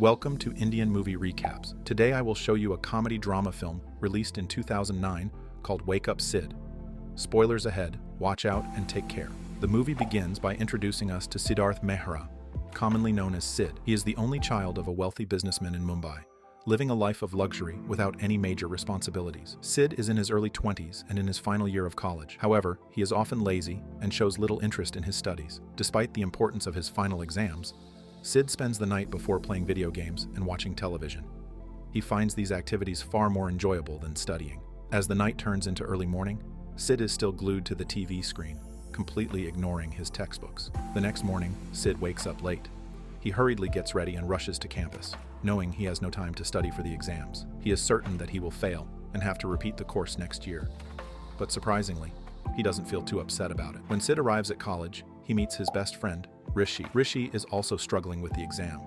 Welcome to Indian Movie Recaps. Today I will show you a comedy drama film released in 2009 called Up Sid. Spoilers ahead, watch out and take care. The movie begins by introducing us to Sid Mehra, commonly known as Sid. He is the only child of a wealthy businessman in Mumbai, living a life of luxury without any major responsibilities. Sid is in his early 20s and in his final year of college. However, he is often lazy and shows little interest in his studies. Despite the importance of his final exams, Sid spends the night before playing video games and watching television. He finds these activities far more enjoyable than studying. As the night turns into early morning, Sid is still glued to the TV screen, completely ignoring his textbooks. The next morning, Sid wakes up late. He hurriedly gets ready and rushes to campus, knowing he has no time to study for the exams. He is certain that he will fail and have to repeat the course next year. But surprisingly, he doesn't feel too upset about it. When Sid arrives at college, he meets his best friend, Rishi. Rishi is also struggling with the exam.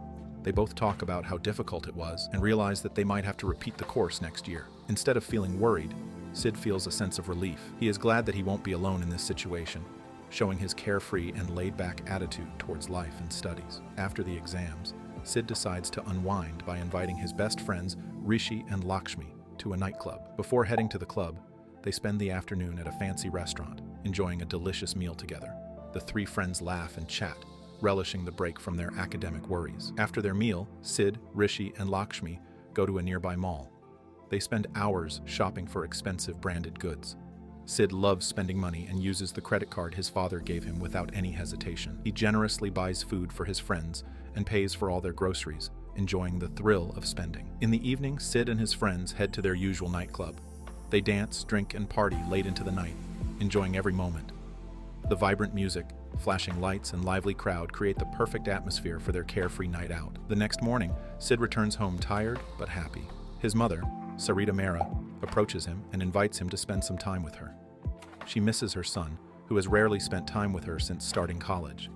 They both talk about how difficult it was and realize that they might have to repeat the course next year. Instead of feeling worried, Sid feels a sense of relief. He is glad that he won't be alone in this situation, showing his carefree and laid-back attitude towards life and studies. After the exams, Sid decides to unwind by inviting his best friends, Rishi and Lakshmi, to a nightclub. Before heading to the club, they spend the afternoon at a fancy restaurant, enjoying a delicious meal together. The three friends laugh and chat, relishing the break from their academic worries. After their meal, Sid, Rishi, and Lakshmi go to a nearby mall. They spend hours shopping for expensive branded goods. Sid loves spending money and uses the credit card his father gave him without any hesitation. He generously buys food for his friends and pays for all their groceries, enjoying the thrill of spending. In the evening, Sid and his friends head to their usual nightclub. They dance, drink, and party late into the night, enjoying every moment. The vibrant music, flashing lights, and lively crowd create the perfect atmosphere for their carefree night out. The next morning, Sid returns home tired but happy. His mother, Sid Mehra, approaches him and invites him to spend some time with her. She misses her son, who has rarely spent time with her since starting college.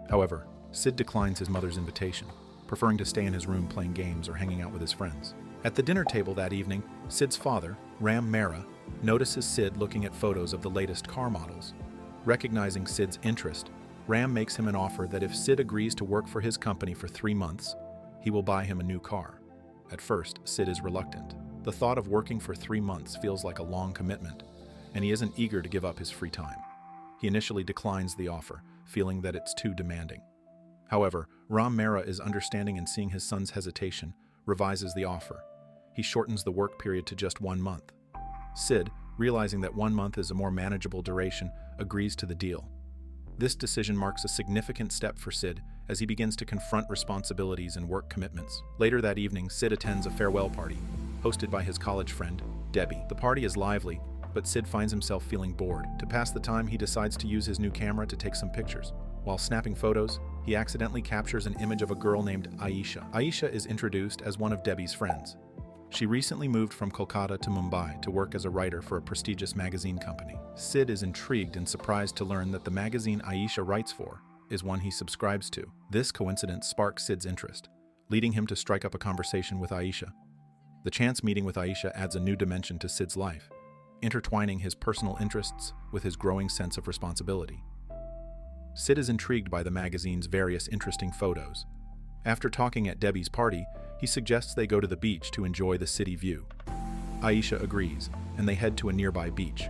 However, Sid declines his mother's invitation, preferring to stay in his room playing games or hanging out with his friends. At the dinner table that evening, Sid's father, Ranbir Mehra, notices Sid looking at photos of the latest car models. Recognizing Sid's interest, Ram makes him an offer that if Sid agrees to work for his company for 3 months, he will buy him a new car. At first, Sid is reluctant. The thought of working for 3 months feels like a long commitment, and he isn't eager to give up his free time. He initially declines the offer, feeling that it's too demanding. However, Ram Mehra is understanding and seeing his son's hesitation, revises the offer. He shortens the work period to just 1 month. Sid, realizing that 1 month is a more manageable duration, agrees to the deal. This decision marks a significant step for Sid as he begins to confront responsibilities and work commitments. Later that evening, Sid attends a farewell party, hosted by his college friend, Debbie. The party is lively, but Sid finds himself feeling bored. To pass the time, he decides to use his new camera to take some pictures. While snapping photos, he accidentally captures an image of a girl named Aisha. Aisha is introduced as one of Debbie's friends. She recently moved from Kolkata to Mumbai to work as a writer for a prestigious magazine company. Sid is intrigued and surprised to learn that the magazine Aisha writes for is one he subscribes to. This coincidence sparks Sid's interest, leading him to strike up a conversation with Aisha. The chance meeting with Aisha adds a new dimension to Sid's life, intertwining his personal interests with his growing sense of responsibility. Sid is intrigued by the magazine's various interesting photos. After talking at Debbie's party, he suggests they go to the beach to enjoy the city view. Aisha agrees, and they head to a nearby beach.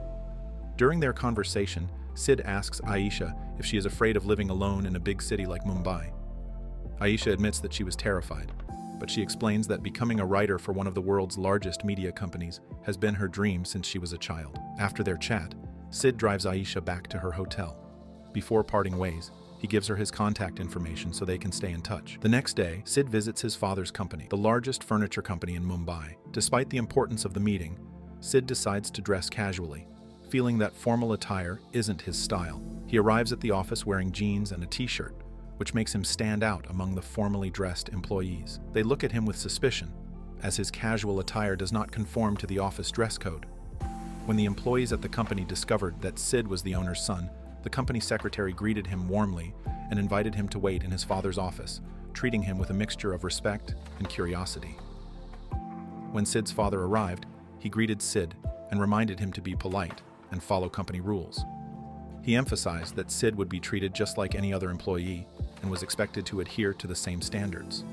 During their conversation, Sid asks Aisha if she is afraid of living alone in a big city like Mumbai. Aisha admits that she was terrified, but she explains that becoming a writer for one of the world's largest media companies has been her dream since she was a child. After their chat, Sid drives Aisha back to her hotel. Before parting ways, he gives her his contact information so they can stay in touch. The next day, Sid visits his father's company, the largest furniture company in Mumbai. Despite the importance of the meeting, Sid decides to dress casually, feeling that formal attire isn't his style. He arrives at the office wearing jeans and a t-shirt, which makes him stand out among the formally dressed employees. They look at him with suspicion, as his casual attire does not conform to the office dress code. When the employees at the company discovered that Sid was the owner's son, the company secretary greeted him warmly and invited him to wait in his father's office, treating him with a mixture of respect and curiosity. When Sid's father arrived, he greeted Sid and reminded him to be polite and follow company rules. He emphasized that Sid would be treated just like any other employee and was expected to adhere to the same standards.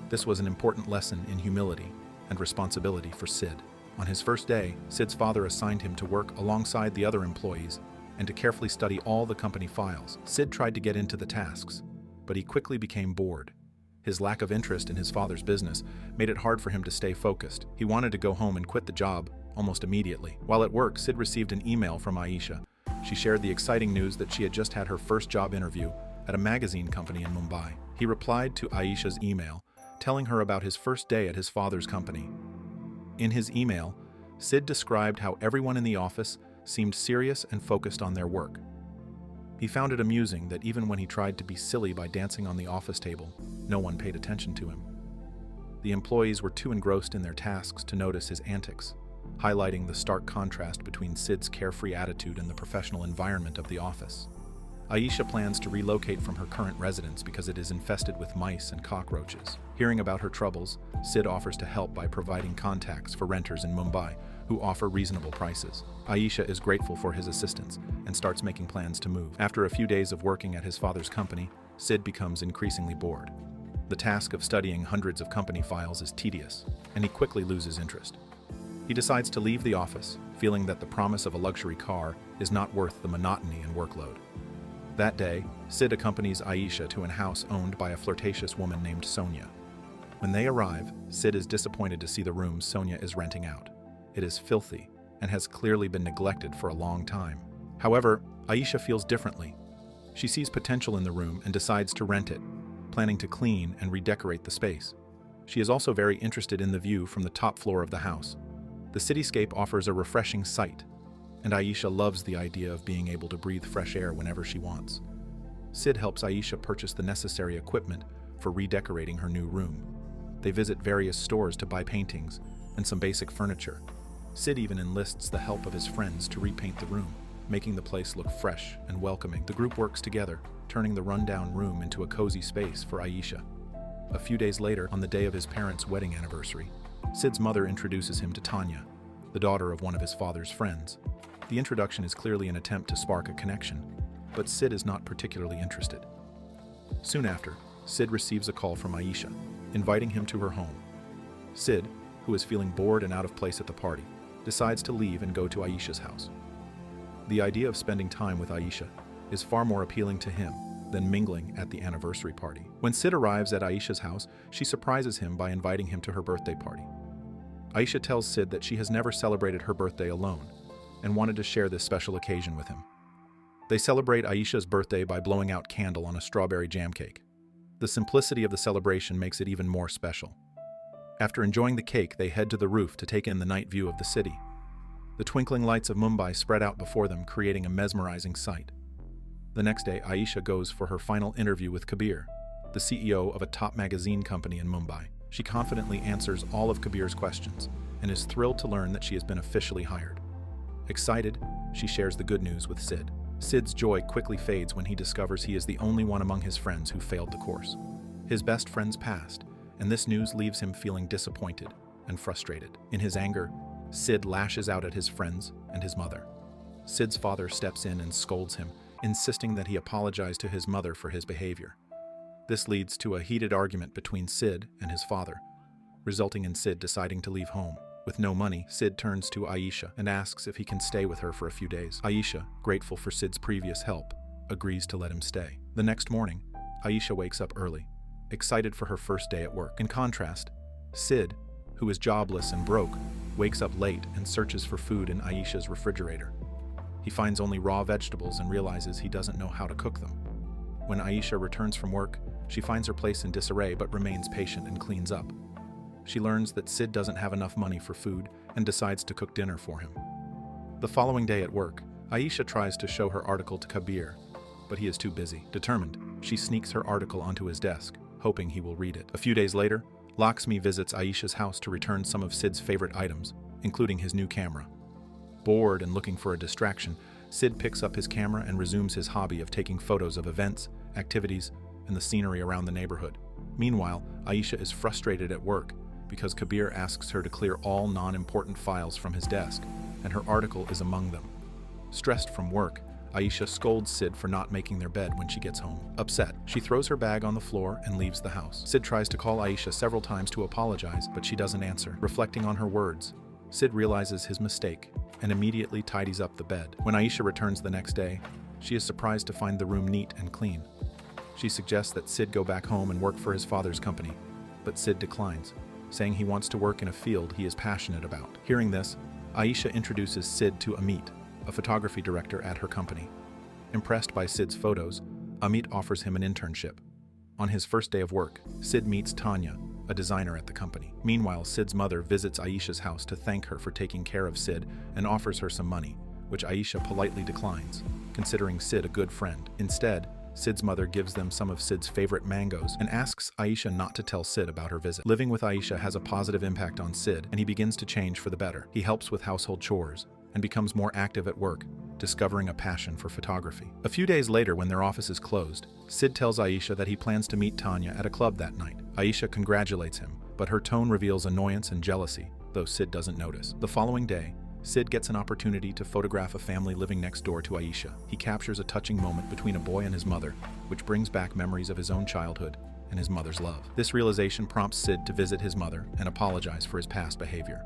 This was an important lesson in humility and responsibility for Sid. On his first day, Sid's father assigned him to work alongside the other employees and to carefully study all the company files. Sid tried to get into the tasks, but he quickly became bored. His lack of interest in his father's business made it hard for him to stay focused. He wanted to go home and quit the job almost immediately. While at work, Sid received an email from Aisha. She shared the exciting news that she had just had her first job interview at a magazine company in Mumbai. He replied to Aisha's email, telling her about his first day at his father's company. In his email, Sid described how everyone in the office seemed serious and focused on their work. He found it amusing that even when he tried to be silly by dancing on the office table, no one paid attention to him. The employees were too engrossed in their tasks to notice his antics, highlighting the stark contrast between Sid's carefree attitude and the professional environment of the office. Aisha plans to relocate from her current residence because it is infested with mice and cockroaches. Hearing about her troubles, Sid offers to help by providing contacts for renters in Mumbai who offer reasonable prices. Aisha is grateful for his assistance and starts making plans to move. After a few days of working at his father's company, Sid becomes increasingly bored. The task of studying hundreds of company files is tedious, and he quickly loses interest. He decides to leave the office, feeling that the promise of a luxury car is not worth the monotony and workload. That day, Sid accompanies Aisha to a house owned by a flirtatious woman named Sonia. When they arrive, Sid is disappointed to see the room Sonia is renting out. It is filthy and has clearly been neglected for a long time. However, Aisha feels differently. She sees potential in the room and decides to rent it, planning to clean and redecorate the space. She is also very interested in the view from the top floor of the house. The cityscape offers a refreshing sight, and Aisha loves the idea of being able to breathe fresh air whenever she wants. Sid helps Aisha purchase the necessary equipment for redecorating her new room. They visit various stores to buy paintings and some basic furniture. Sid even enlists the help of his friends to repaint the room, making the place look fresh and welcoming. The group works together, turning the rundown room into a cozy space for Aisha. A few days later, on the day of his parents' wedding anniversary, Sid's mother introduces him to Tanya, the daughter of one of his father's friends. The introduction is clearly an attempt to spark a connection, but Sid is not particularly interested. Soon after, Sid receives a call from Aisha, inviting him to her home. Sid, who is feeling bored and out of place at the party, decides to leave and go to Aisha's house. The idea of spending time with Aisha is far more appealing to him than mingling at the anniversary party. When Sid arrives at Aisha's house, she surprises him by inviting him to her birthday party. Aisha tells Sid that she has never celebrated her birthday alone and wanted to share this special occasion with him. They celebrate Aisha's birthday by blowing out candle on a strawberry jam cake. The simplicity of the celebration makes it even more special. After enjoying the cake, they head to the roof to take in the night view of the city. The twinkling lights of Mumbai spread out before them, creating a mesmerizing sight. The next day, Aisha goes for her final interview with Kabir, the CEO of a top magazine company in Mumbai. She confidently answers all of Kabir's questions and is thrilled to learn that she has been officially hired. Excited, she shares the good news with Sid. Sid's joy quickly fades when he discovers he is the only one among his friends who failed the course. His best friends passed, and this news leaves him feeling disappointed and frustrated. In his anger, Sid lashes out at his friends and his mother. Sid's father steps in and scolds him, insisting that he apologize to his mother for his behavior. This leads to a heated argument between Sid and his father, resulting in Sid deciding to leave home. With no money, Sid turns to Aisha and asks if he can stay with her for a few days. Aisha, grateful for Sid's previous help, agrees to let him stay. The next morning, Aisha wakes up early, excited for her first day at work. In contrast, Sid, who is jobless and broke, wakes up late and searches for food in Aisha's refrigerator. He finds only raw vegetables and realizes he doesn't know how to cook them. When Aisha returns from work, she finds her place in disarray but remains patient and cleans up. She learns that Sid doesn't have enough money for food and decides to cook dinner for him. The following day at work, Aisha tries to show her article to Kabir, but he is too busy. Determined, she sneaks her article onto his desk, hoping he will read it. A few days later, Lakshmi visits Aisha's house to return some of Sid's favorite items, including his new camera. Bored and looking for a distraction, Sid picks up his camera and resumes his hobby of taking photos of events, activities, and the scenery around the neighborhood. Meanwhile, Aisha is frustrated at work because Kabir asks her to clear all non-important files from his desk, and her article is among them. Stressed from work, Aisha scolds Sid for not making their bed when she gets home. Upset, she throws her bag on the floor and leaves the house. Sid tries to call Aisha several times to apologize, but she doesn't answer. Reflecting on her words, Sid realizes his mistake and immediately tidies up the bed. When Aisha returns the next day, she is surprised to find the room neat and clean. She suggests that Sid go back home and work for his father's company, but Sid declines, saying he wants to work in a field he is passionate about. Hearing this, Aisha introduces Sid to Amit, a photography director at her company. Impressed by Sid's photos, Amit offers him an internship. On his first day of work, Sid meets Tanya, a designer at the company. Meanwhile, Sid's mother visits Aisha's house to thank her for taking care of Sid and offers her some money, which Aisha politely declines, considering Sid a good friend. Instead, Sid's mother gives them some of Sid's favorite mangoes and asks Aisha not to tell Sid about her visit. Living with Aisha has a positive impact on Sid, and he begins to change for the better. He helps with household chores and becomes more active at work, discovering a passion for photography. A few days later, when their office is closed, Sid tells Aisha that he plans to meet Tanya at a club that night. Aisha congratulates him, but her tone reveals annoyance and jealousy, though Sid doesn't notice. The following day, Sid gets an opportunity to photograph a family living next door to Aisha. He captures a touching moment between a boy and his mother, which brings back memories of his own childhood and his mother's love. This realization prompts Sid to visit his mother and apologize for his past behavior.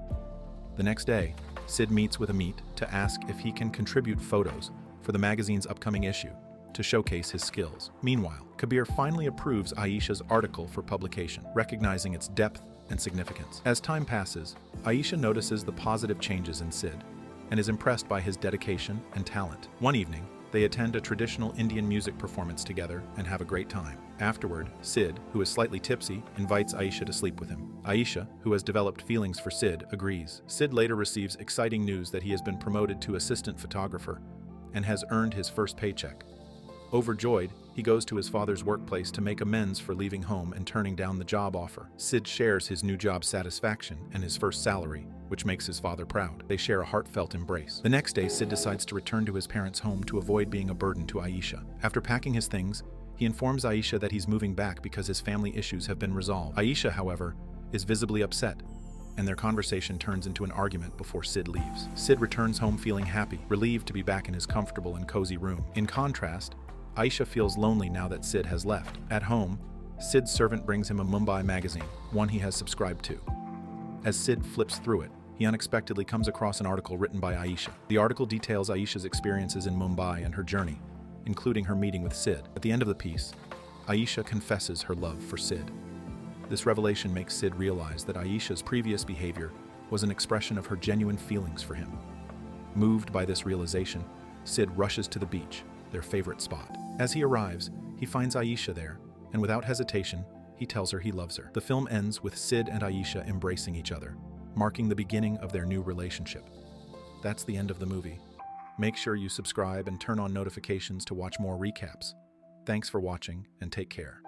The next day, Sid meets with Amit to ask if he can contribute photos for the magazine's upcoming issue to showcase his skills. Meanwhile, Kabir finally approves Aisha's article for publication, recognizing its depth and significance. As time passes, Aisha notices the positive changes in Sid and is impressed by his dedication and talent. One evening, they attend a traditional Indian music performance together and have a great time. Afterward, Sid, who is slightly tipsy, invites Aisha to sleep with him. Aisha, who has developed feelings for Sid, agrees. Sid later receives exciting news that he has been promoted to assistant photographer and has earned his first paycheck. Overjoyed, he goes to his father's workplace to make amends for leaving home and turning down the job offer. Sid shares his new job satisfaction and his first salary, which makes his father proud. They share a heartfelt embrace. The next day, Sid decides to return to his parents' home to avoid being a burden to Aisha. After packing his things, he informs Aisha that he's moving back because his family issues have been resolved. Aisha, however, is visibly upset, and their conversation turns into an argument before Sid leaves. Sid returns home feeling happy, relieved to be back in his comfortable and cozy room. In contrast, Aisha feels lonely now that Sid has left. At home, Sid's servant brings him a Mumbai magazine, one he has subscribed to. As Sid flips through it, he unexpectedly comes across an article written by Aisha. The article details Aisha's experiences in Mumbai and her journey, including her meeting with Sid. At the end of the piece, Aisha confesses her love for Sid. This revelation makes Sid realize that Aisha's previous behavior was an expression of her genuine feelings for him. Moved by this realization, Sid rushes to the beach, their favorite spot. As he arrives, he finds Aisha there, and without hesitation, he tells her he loves her. The film ends with Sid and Aisha embracing each other, marking the beginning of their new relationship. That's the end of the movie. Make sure you subscribe and turn on notifications to watch more recaps. Thanks for watching, and take care.